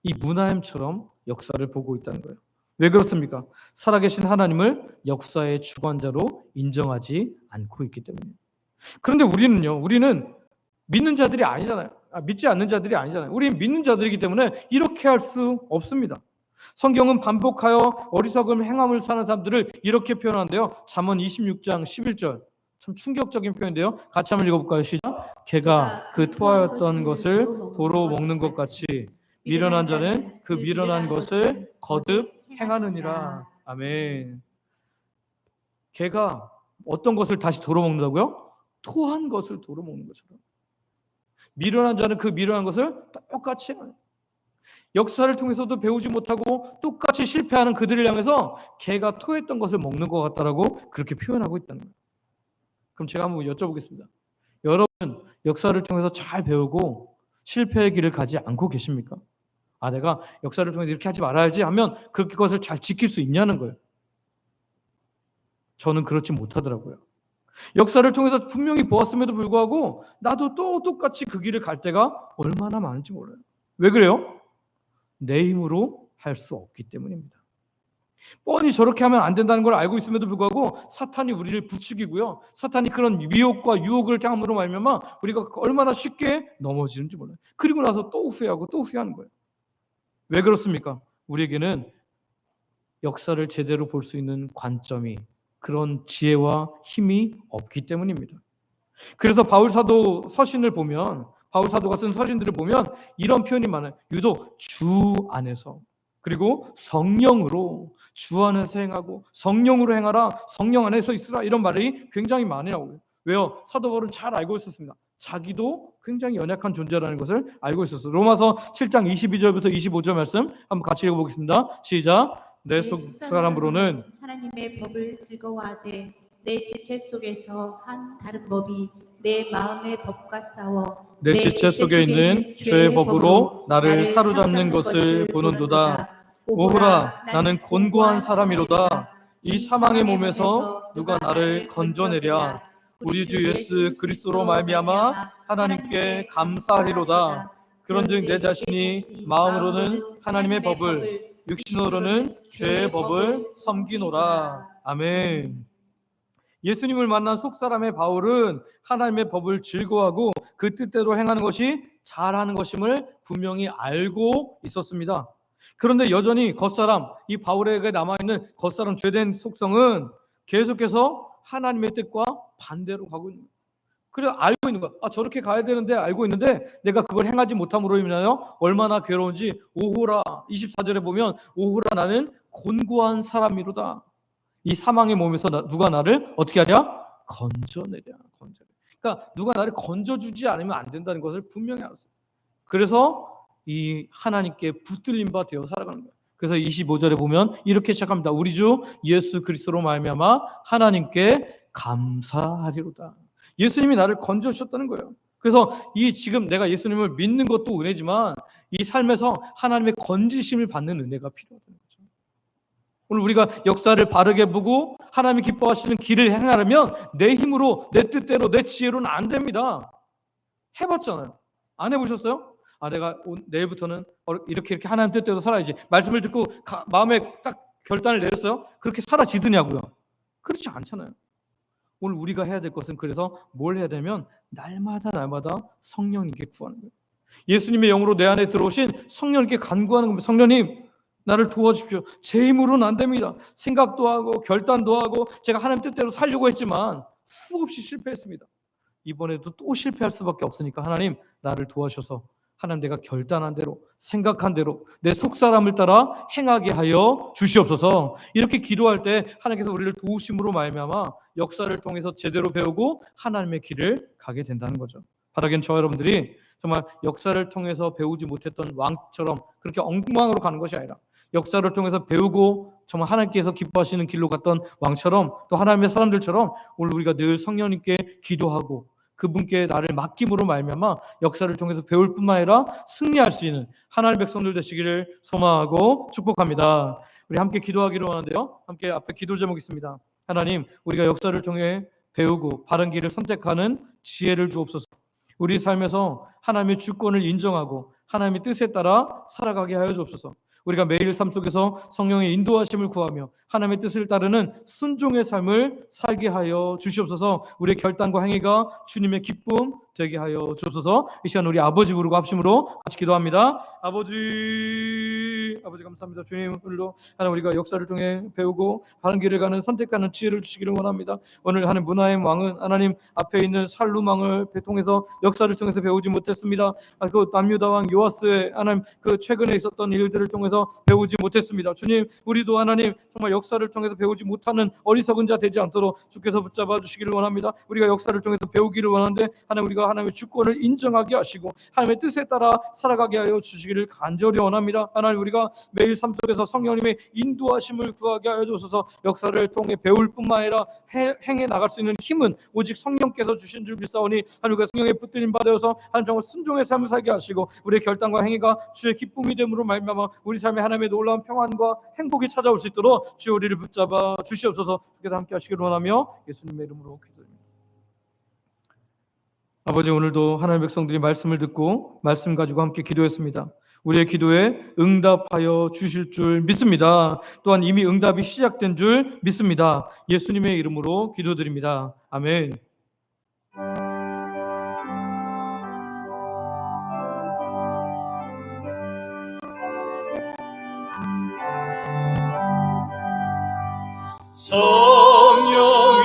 S1: 이 문하햄처럼 역사를 보고 있다는 거예요. 왜 그렇습니까? 살아계신 하나님을 역사의 주관자로 인정하지 않고 있기 때문이에요. 그런데 우리는 믿는 자들이 아니잖아요. 믿지 않는 자들이 아니잖아요. 우리는 믿는 자들이기 때문에 이렇게 할 수 없습니다. 성경은 반복하여 어리석은 행함을 사는 사람들을 이렇게 표현하는데요. 잠언 26장 11절, 참 충격적인 표현인데요. 같이 한번 읽어볼까요? 시작. 개가 그 토하였던 것을 도로 먹는 것 같이 미련한 자는 그 미련한 것을 거듭 행하느니라. 아멘. 개가 어떤 것을 다시 도로 먹는다고요? 토한 것을 도로 먹는 것처럼. 미련한 자는 그 미련한 것을 똑같이 행하는. 역사를 통해서도 배우지 못하고 똑같이 실패하는 그들을 향해서 개가 토했던 것을 먹는 것 같다라고 그렇게 표현하고 있다는 거예요. 그럼 제가 한번 여쭤보겠습니다. 여러분, 역사를 통해서 잘 배우고 실패의 길을 가지 않고 계십니까? 내가 역사를 통해서 이렇게 하지 말아야지 하면 그것을 잘 지킬 수 있냐는 거예요. 저는 그렇지 못하더라고요. 역사를 통해서 분명히 보았음에도 불구하고 나도 또 똑같이 그 길을 갈 때가 얼마나 많은지 몰라요. 왜 그래요? 내 힘으로 할 수 없기 때문입니다. 뻔히 저렇게 하면 안 된다는 걸 알고 있음에도 불구하고 사탄이 우리를 부추기고요. 사탄이 그런 미혹과 유혹을 향함으로 말미암아 우리가 얼마나 쉽게 넘어지는지 몰라요. 그리고 나서 또 후회하고 또 후회하는 거예요. 왜 그렇습니까? 우리에게는 역사를 제대로 볼 수 있는 관점이, 그런 지혜와 힘이 없기 때문입니다. 그래서 바울사도 서신을 보면, 바울사도가 쓴 서신들을 보면 이런 표현이 많아요. 유독 주 안에서, 그리고 성령으로, 주 안에서 행하고 성령으로 행하라, 성령 안에서 있으라, 이런 말이 굉장히 많이 나오고요. 왜요? 사도 바울은 잘 알고 있었습니다. 자기도 굉장히 연약한 존재라는 것을 알고 있었어요. 로마서 7장 22절부터 25절 말씀 한번 같이 읽어보겠습니다. 시작. 내 속사람으로는
S2: 하나님의 법을 즐거워하되 내 지체 속에서 한 다른 법이 내 마음의 법과 싸워
S1: 내 지체 속에 있는 죄의 법으로 나를 사로잡는 것을 보는도다. 오호라, 나는 곤고한 사람이로다. 이 사망의 몸에서 누가 나를 건져내랴. 우리 주 예수 그리스도로 말미암아 하나님께 감사하리로다. 그런즉 내 자신이 마음으로는 하나님의 법을, 육신으로는 죄의 법을 섬기노라. 아멘. 예수님을 만난 속사람의 바울은 하나님의 법을 즐거워하고 그 뜻대로 행하는 것이 잘하는 것임을 분명히 알고 있었습니다. 그런데 여전히 겉사람, 이 바울에게 남아있는 겉사람 죄된 속성은 계속해서 하나님의 뜻과 반대로 가고 있는 거예요. 그래 알고 있는 거야. 저렇게 가야 되는데 알고 있는데 내가 그걸 행하지 못함으로 인하여 얼마나 괴로운지. 오호라 24절에 보면 오호라 나는 곤고한 사람이로다. 이 사망의 몸에서 누가 나를 어떻게 하랴? 건져내랴. 그러니까 누가 나를 건져주지 않으면 안 된다는 것을 분명히 알았어요. 그래서 이 하나님께 붙들린 바 되어 살아가는 거예요. 그래서 25절에 보면 이렇게 시작합니다. 우리 주 예수 그리스도로 말미암아 하나님께 감사하리로다. 예수님이 나를 건져주셨다는 거예요. 그래서 이 지금 내가 예수님을 믿는 것도 은혜지만 이 삶에서 하나님의 건지심을 받는 은혜가 필요하다는 거죠. 오늘 우리가 역사를 바르게 보고 하나님이 기뻐하시는 길을 행하려면 내 힘으로, 내 뜻대로, 내 지혜로는 안 됩니다. 해봤잖아요. 안 해보셨어요? 내가 내일부터는 이렇게 하나님 뜻대로 살아야지. 말씀을 듣고 마음에 딱 결단을 내렸어요? 그렇게 살아지더냐고요? 그렇지 않잖아요. 오늘 우리가 해야 될 것은 그래서 뭘 해야 되면 날마다 성령님께 구하는 거예요. 예수님의 영으로 내 안에 들어오신 성령님께 간구하는 겁니다. 성령님, 나를 도와주십시오. 제 힘으로는 안 됩니다. 생각도 하고 결단도 하고 제가 하나님 뜻대로 살려고 했지만 수없이 실패했습니다. 이번에도 또 실패할 수밖에 없으니까 하나님 나를 도와주셔서 하나님 내가 결단한 대로 생각한 대로 내 속사람을 따라 행하게 하여 주시옵소서. 이렇게 기도할 때 하나님께서 우리를 도우심으로 말미암아 역사를 통해서 제대로 배우고 하나님의 길을 가게 된다는 거죠. 바라기는 저와 여러분들이 정말 역사를 통해서 배우지 못했던 왕처럼 그렇게 엉망으로 가는 것이 아니라 역사를 통해서 배우고 정말 하나님께서 기뻐하시는 길로 갔던 왕처럼 또 하나님의 사람들처럼 오늘 우리가 늘 성령님께 기도하고 그분께 나를 맡김으로 말미암아 역사를 통해서 배울 뿐만 아니라 승리할 수 있는 하나님의 백성들 되시기를 소망하고 축복합니다. 우리 함께 기도하기로 하는데요. 함께 앞에 기도 제목이 있습니다. 하나님, 우리가 역사를 통해 배우고 바른 길을 선택하는 지혜를 주옵소서. 우리 삶에서 하나님의 주권을 인정하고 하나님의 뜻에 따라 살아가게 하여 주옵소서. 우리가 매일 삶 속에서 성령의 인도하심을 구하며 하나님의 뜻을 따르는 순종의 삶을 살게 하여 주시옵소서. 우리의 결단과 행위가 주님의 기쁨 되게 하여 주옵소서. 이 시간 우리 아버지 부르고 합심으로 같이 기도합니다. 아버지 감사합니다. 주님, 오늘도 하나님 우리가 역사를 통해 배우고 바른 길을 가는 선택하는 지혜를 주시기를 원합니다. 오늘 하나님 문하임 왕은 하나님 앞에 있는 살룸 왕을 통해서 역사를 통해서 배우지 못했습니다. 그 남유다 왕 요아스의 하나님 그 최근에 있었던 일들을 통해서 배우지 못했습니다. 주님, 우리도 하나님 정말 역사를 통해서 배우지 못하는 어리석은 자 되지 않도록 주께서 붙잡아 주시기를 원합니다. 우리가 역사를 통해서 배우기를 원하는데 하나님 우리가 하나님의 주권을 인정하게 하시고 하나님의 뜻에 따라 살아가게 하여 주시기를 간절히 원합니다. 하나님 우리가 매일 삶 속에서 성령님의 인도하심을 구하게 하여 주셔서 역사를 통해 배울 뿐만 아니라 행해 나갈 수 있는 힘은 오직 성령께서 주신 줄 믿사오니 하나님 우리가 성령에 붙들림 받아서 하나님 정말 순종의 삶을 살게 하시고 우리의 결단과 행위가 주의 기쁨이 됨으로 말미암아 우리 삶에 하나님의 놀라운 평안과 행복이 찾아올 수 있도록 주여 우리를 붙잡아 주시옵소서. 주께서 함께 하시기를 원하며 예수님의 이름으로 기도드립니다. 아버지, 오늘도 하나님의 백성들이 말씀을 듣고 말씀 가지고 함께 기도했습니다. 우리의 기도에 응답하여 주실 줄 믿습니다. 또한 이미 응답이 시작된 줄 믿습니다. 예수님의 이름으로 기도드립니다. 아멘.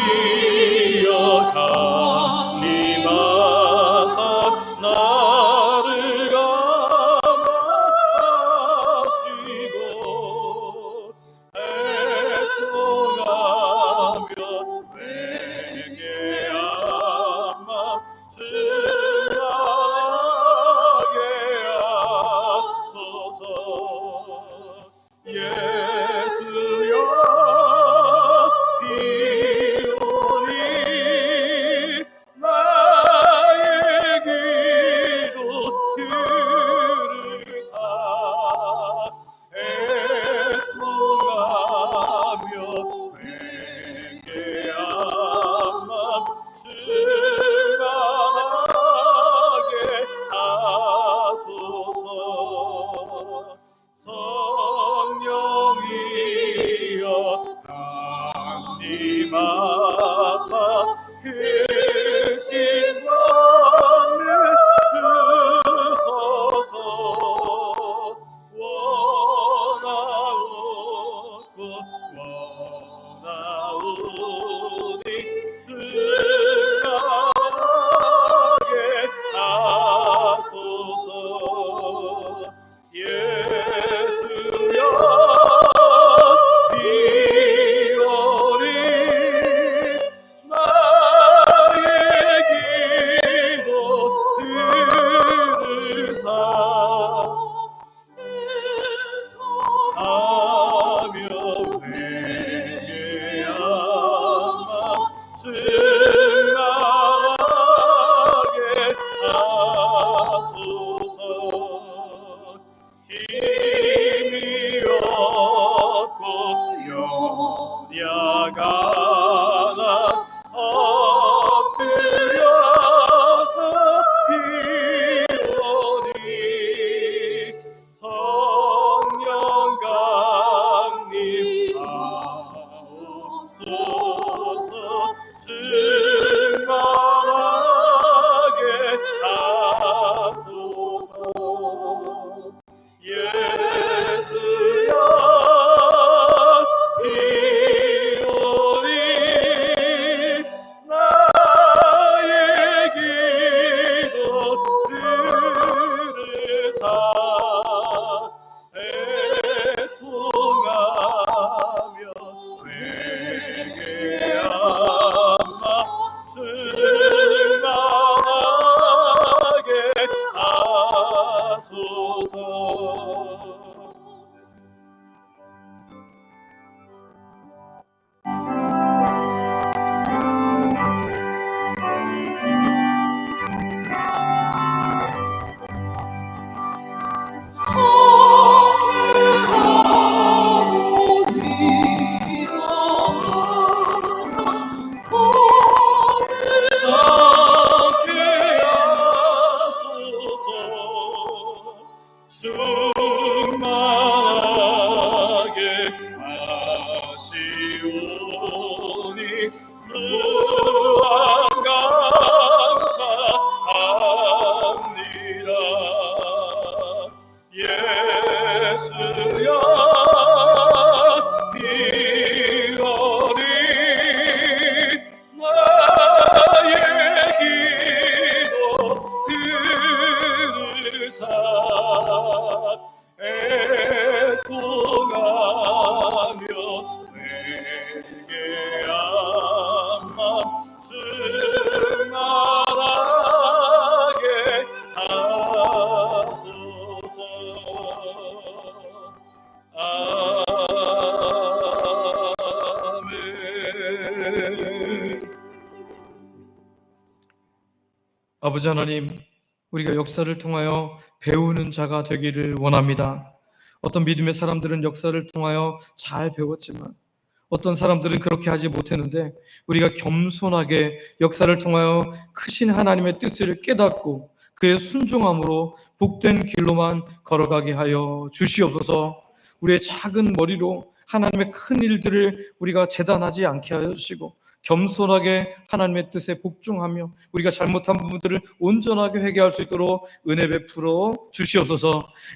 S1: 성령이여 강림하사 나를 감화하시고 애통하며 내게 아마 주하게 하소서. 예수여
S3: 야간아 엎드려서 비오니 성령 강림하옵소서 충만하게 하소서 예수여 비오니 나의 기도 들으사 애통하며 회개하마 승만하게 하소서. 충만하게 하시오니 무한 감사합니다. 예수여 비오니 나의 기도 들으사 애통하며 회개하마 승만하게 하소서. 아멘.
S1: 아버지 하나님, 우리가 역사를 통하여 배우는 자가 되기를 원합니다. 어떤 믿음의 사람들은 역사를 통하여 잘 배웠지만 어떤 사람들은 그렇게 하지 못했는데 우리가 겸손하게 역사를 통하여 크신 하나님의 뜻을 깨닫고 그의 순종함으로 복된 길로만 걸어가게 하여 주시옵소서. 우리의 작은 머리로 하나님의 큰 일들을 우리가 재단하지 않게 하여 주시고 겸손하게 하나님의 뜻에 복종하며 우리가 잘못한 부분들을 온전하게 회개할 수 있도록 은혜 베풀어 주시옵소서.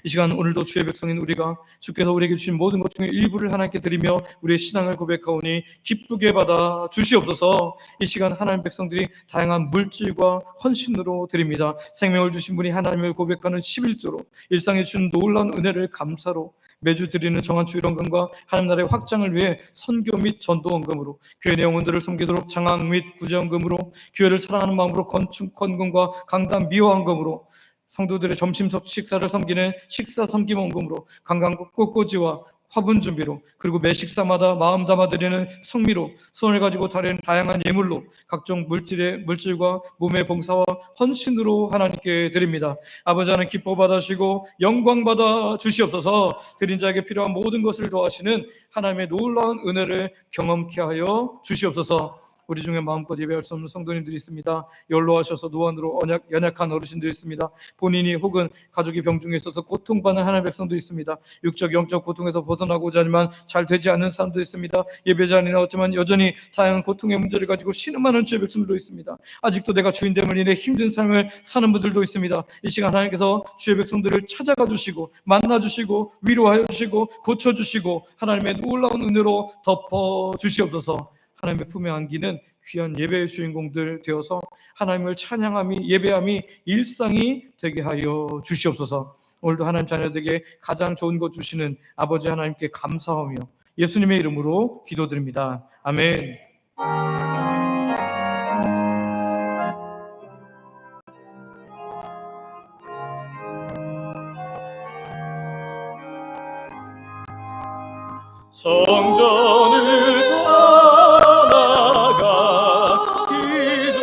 S1: 이 시간 오늘도 주의 백성인 우리가 주께서 우리에게 주신 모든 것 중에 일부를 하나님께 드리며 우리의 신앙을 고백하오니 기쁘게 받아 주시옵소서. 이 시간 하나님 백성들이 다양한 물질과 헌신으로 드립니다. 생명을 주신 분이 하나님을 고백하는 11조로 일상에 주신 놀라운 은혜를 감사로 매주 드리는 정한 주일원금과 하나님 나라의 확장을 위해 선교 및 전도원금으로 교회 내용원들을 섬기도록 장학 및 구제원금으로 교회를 사랑하는 마음으로 건축헌금과 강단 미화원금으로 성도들의 점심 식사를 섬기는 식사 섬김원금으로 관광 꽃꽂이와 화분 준비로 그리고 매 식사마다 마음 담아 드리는 성미로 손을 가지고 다른 다양한 예물로 각종 물질과 몸의 봉사와 헌신으로 하나님께 드립니다. 아버지 하나님 기뻐 받으시고 영광 받아 주시옵소서. 드린 자에게 필요한 모든 것을 도하시는 하나님의 놀라운 은혜를 경험케 하여 주시옵소서. 우리 중에 마음껏 예배할 수 없는 성도님들이 있습니다. 연로하셔서 노안으로 연약한 어르신들이 있습니다. 본인이 혹은 가족이 병중에 있어서 고통받는 하나님의 백성도 있습니다. 육적 영적 고통에서 벗어나고자 하지만 잘 되지 않는 사람도 있습니다. 예배 자리에 나왔지만 여전히 다양한 고통의 문제를 가지고 신음하는 주의 백성들도 있습니다. 아직도 내가 주인됨을 인해 힘든 삶을 사는 분들도 있습니다. 이 시간 하나님께서 주의 백성들을 찾아가 주시고 만나 주시고 위로하여 주시고 고쳐 주시고 하나님의 놀라운 은혜로 덮어 주시옵소서. 하나님의 품에 안기는 귀한 예배의 주인공들 되어서 하나님을 찬양함이 예배함이 일상이 되게 하여 주시옵소서. 오늘도 하나님 자녀들에게 가장 좋은 것 주시는 아버지 하나님께 감사하며 예수님의 이름으로 기도드립니다. 아멘.
S3: 성전을 떠나가기 전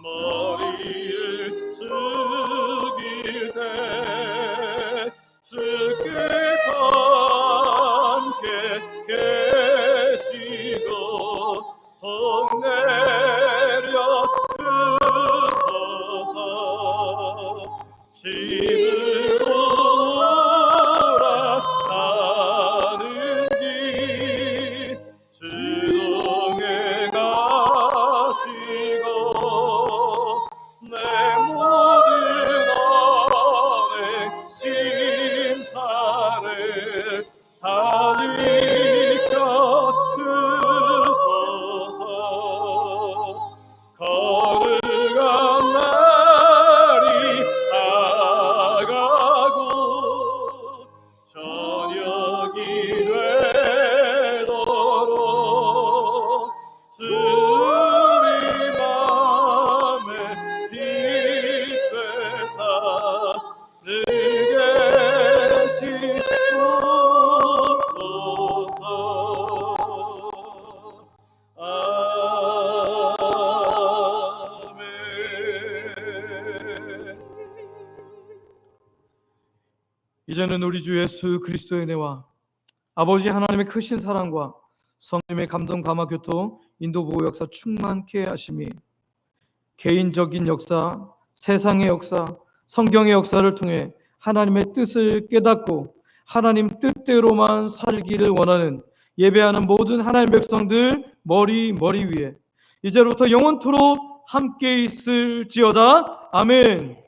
S3: 머리를 숙일 때 주께서 함께 계시고 복 내려 주소서. 집으로 돌아가는 길 주동에 가시고 내 모든 언행 심사를 다 지켜 주소서. 거룩한 날이 다가고 저녁이 되도록 주님 맘에 빛 되사 늘 계시옵소서. 아멘.
S1: 이제는 우리 주 예수 그리스도의 은혜와 아버지 하나님의 크신 사랑과 성령의 감동 감화 교통 인도 보호 역사 충만케 하심이 개인적인 역사, 세상의 역사, 성경의 역사를 통해 하나님의 뜻을 깨닫고 하나님 뜻대로만 살기를 원하는 예배하는 모든 하나님의 백성들 머리 위에 이제로부터 영원토록 함께 있을지어다. 아멘.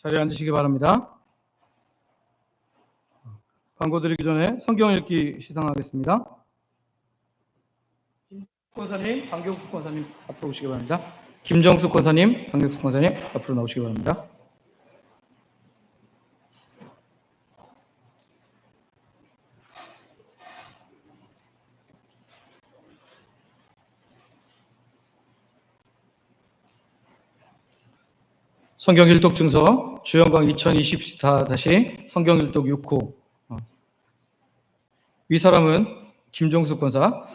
S1: 자리에 앉으시기 바랍니다. 광고 드리기 전에 성경 읽기 시작하겠습니다. 권사님, 강경숙 권사님 앞으로 오시기 바랍니다. 김정숙 권사님, 강경숙 권사님 앞으로 나오시기 바랍니다. 성경 일독 증서 주영광 2024 다시 성경 일독 6호. 이 사람은 김종숙 권사.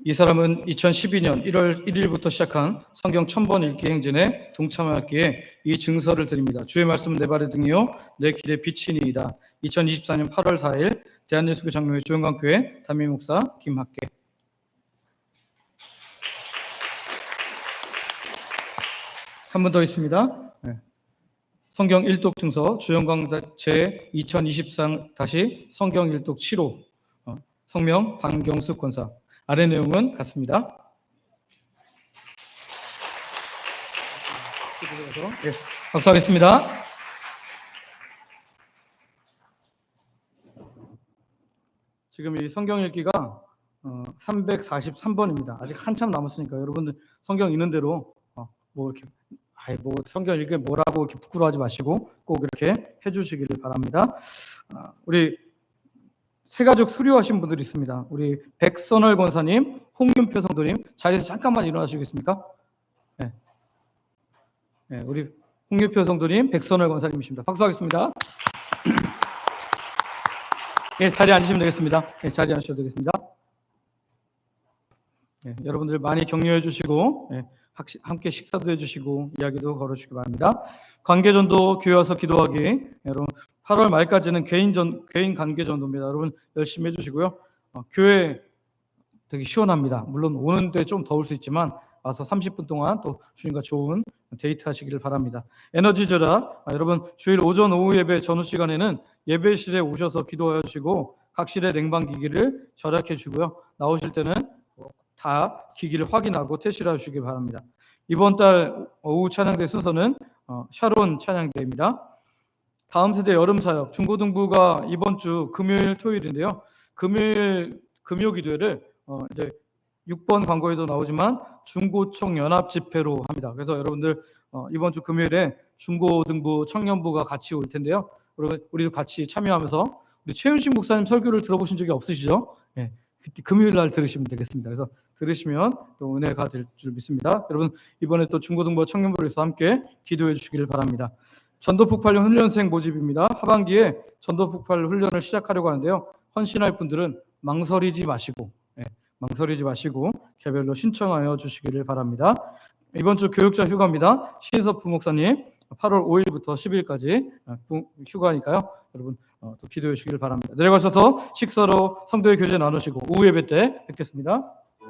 S1: 이 사람은 2012년 1월 1일부터 시작한 성경 1000번 읽기 행진에 동참하기에 이 증서를 드립니다. 주의 말씀은 내 발의 등이요 내 길의 빛이니이다. 2024년 8월 4일 대한예수교 장로회 주영광교회 담임 목사 김학계. 한 번 더 있습니다. 성경 일독 증서 주영광 제 2023 다시 성경 일독 7호 성명 방경숙 권사. 아래 내용은 같습니다. 네, 박수하겠습니다. 지금 이 성경 읽기가 343번입니다. 아직 한참 남았으니까 여러분들 성경 읽는 대로 뭐 이렇게 뭐 성경 읽기 뭐라고 이렇게 부끄러워하지 마시고 꼭 이렇게 해주시기를 바랍니다. 우리 새가족 수료하신 분들이 있습니다. 우리 백선월 권사님, 홍윤표 성도님 자리에서 잠깐만 일어나시겠습니까? 네. 네, 우리 홍윤표 성도님, 백선월 권사님이십니다. 박수하겠습니다. 네, 자리에 앉으시면 되겠습니다. 네, 자리에 앉으셔도 되겠습니다. 네, 여러분들 많이 격려해 주시고 네, 함께 식사도 해주시고 이야기도 걸어주시기 바랍니다. 관계전도 교회 와서 기도하기. 여러분 8월 말까지는 개인 관계전도입니다. 여러분 열심히 해주시고요. 교회 되게 시원합니다. 물론 오는데 좀 더울 수 있지만 와서 30분 동안 또 주님과 좋은 데이트 하시기를 바랍니다. 에너지 절약. 여러분 주일 오전 오후 예배 전후 시간에는 예배실에 오셔서 기도해 주시고 각 실의 냉방기기를 절약해 주고요. 나오실 때는 다 기기를 확인하고 테스트해 주시기 바랍니다. 이번 달 오후 찬양대 순서는 샤론 찬양대입니다. 다음 세대 여름사역 중고등부가 이번 주 금요일 토요일인데요. 금요 기도회를 이제 6번 광고에도 나오지만 중고청 연합 집회로 합니다. 그래서 여러분들 이번 주 금요일에 중고등부 청년부가 같이 올 텐데요. 여러분 우리도 같이 참여하면서 우리 최윤식 목사님 설교를 들어보신 적이 없으시죠? 네. 금요일 날 들으시면 되겠습니다. 그래서 들으시면 또 은혜가 될 줄 믿습니다. 여러분 이번에 또 중고등부 청년부를 위해서 함께 기도해 주시기를 바랍니다. 전도폭발용 훈련생 모집입니다. 하반기에 전도폭발 훈련을 시작하려고 하는데요. 헌신할 분들은 망설이지 마시고 개별로 신청하여 주시기를 바랍니다. 이번 주 교육자 휴가입니다. 신섭 부목사님 8월 5일부터 10일까지 휴가니까요. 여러분 또 기도해 주시기를 바랍니다. 내려가셔서 식사로 성도의 교제 나누시고 오후 예배 때 뵙겠습니다.